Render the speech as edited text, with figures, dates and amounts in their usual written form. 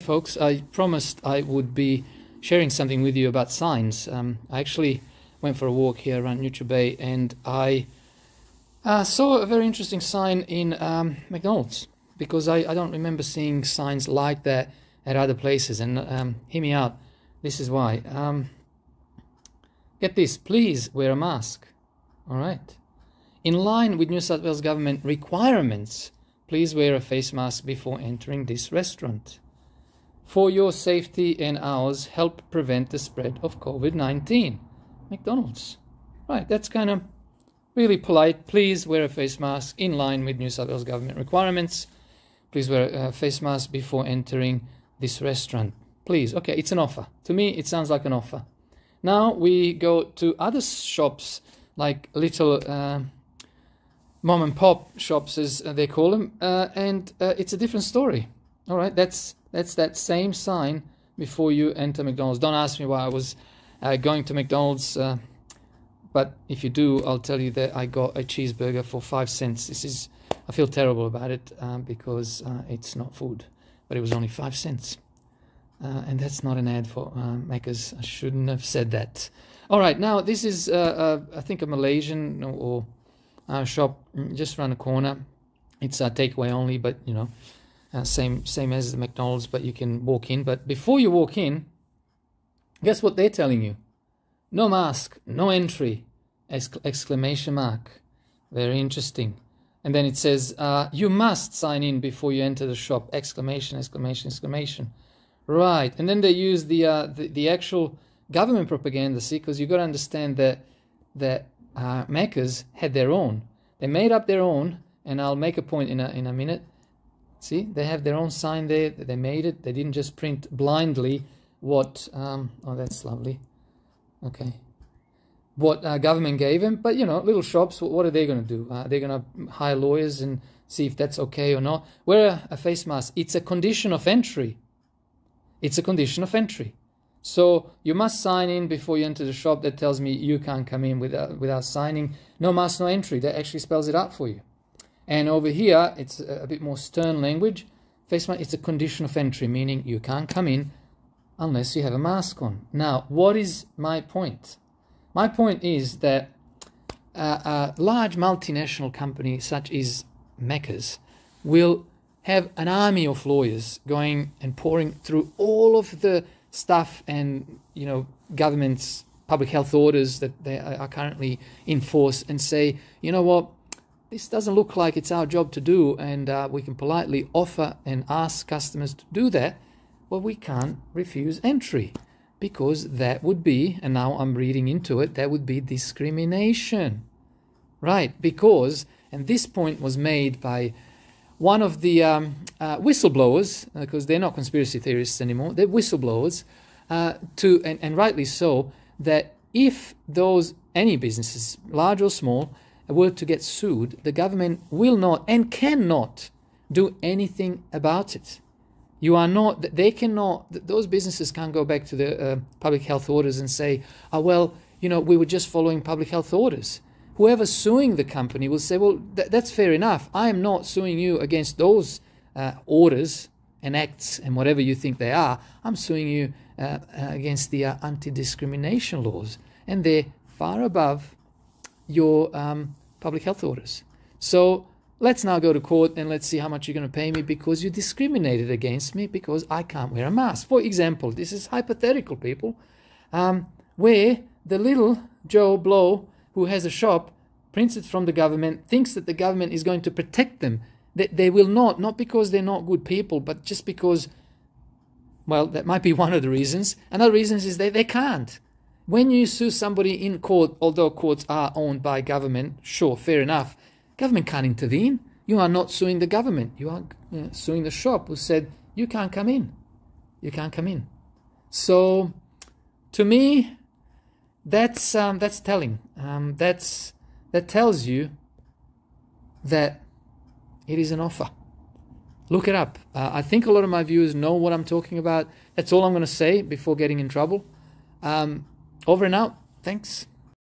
folks. I promised I would be sharing something with you about signs. I actually went for a walk here around Neutral Bay, and I saw a very interesting sign in McDonald's, because I don't remember seeing signs like that at other places. And hear me out, this is why. Get this, please wear a mask. All right. In line with New South Wales government requirements, please wear a face mask before entering this restaurant. For your safety and ours, help prevent the spread of COVID-19. McDonald's. Right, that's kind of really polite. Please wear a face mask in line with New South Wales government requirements. Please wear a face mask before entering this restaurant. Please. Okay, it's an offer. To me, it sounds like an offer. Now we go to other shops, like little mom and pop shops, as they call them, and it's a different story. All right, that's that same sign before you enter McDonald's. Don't ask me why I was going to McDonald's, but if you do, I'll tell you that I got a cheeseburger for 5 cents. I feel terrible about it because it's not food, but it was only 5 cents. And that's not an ad for Macca's. I shouldn't have said that. All right, now this is, I think, a Malaysian or shop just around the corner. It's a takeaway only, but you know, same as the McDonald's, but you can walk in. But before you walk in, guess what they're telling you? No mask, no entry! Exclamation mark. Very interesting. And then it says, you must sign in before you enter the shop! Exclamation, exclamation, exclamation. Right, and then they use the actual government propaganda, see, because you've got to understand that Macca's had their own. They made up their own, and I'll make a point in a minute. See, they have their own sign there. They made it. They didn't just print blindly what... oh, that's lovely. Okay. What government gave them. But, you know, little shops, what are they going to do? They're going to hire lawyers and see if that's okay or not. Wear a face mask. It's a condition of entry. It's a condition of entry. So you must sign in before you enter the shop. That tells me you can't come in without signing. No mask, no entry. That actually spells it out for you. And over here, it's a bit more stern language. Face mask, it's a condition of entry, meaning you can't come in unless you have a mask on. Now, what is my point? My point is that a large multinational company such as Macca's will have an army of lawyers going and pouring through all of the stuff and, you know, government's public health orders that they are currently in force, and say, you know what, this doesn't look like it's our job to do, and we can politely offer and ask customers to do that. Well, we can't refuse entry, because that would be, and now I'm reading into it, that would be discrimination. Right, because, and this point was made by one of the whistleblowers, because they're not conspiracy theorists anymore, they're whistleblowers, and rightly so, that if any businesses, large or small, were to get sued, the government will not and cannot do anything about it. Those businesses can't go back to the public health orders and say, oh, well, you know, we were just following public health orders. Whoever's suing the company will say, well, that's fair enough. I am not suing you against those orders and acts and whatever you think they are. I'm suing you against the anti-discrimination laws. And they're far above your public health orders. So let's now go to court and let's see how much you're going to pay me because you discriminated against me because I can't wear a mask. For example, this is hypothetical, people, where the little Joe Blow who has a shop, prints it from the government, thinks that the government is going to protect them. They will not because they're not good people, but just because, well, that might be one of the reasons. Another reason is they can't. When you sue somebody in court, although courts are owned by government, sure, fair enough, government can't intervene. You are not suing the government. You are suing the shop who said, you can't come in. You can't come in. So, to me, that's telling. That tells you that it is an offer. Look it up. I think a lot of my viewers know what I'm talking about. That's all I'm going to say before getting in trouble. Over and out. Thanks.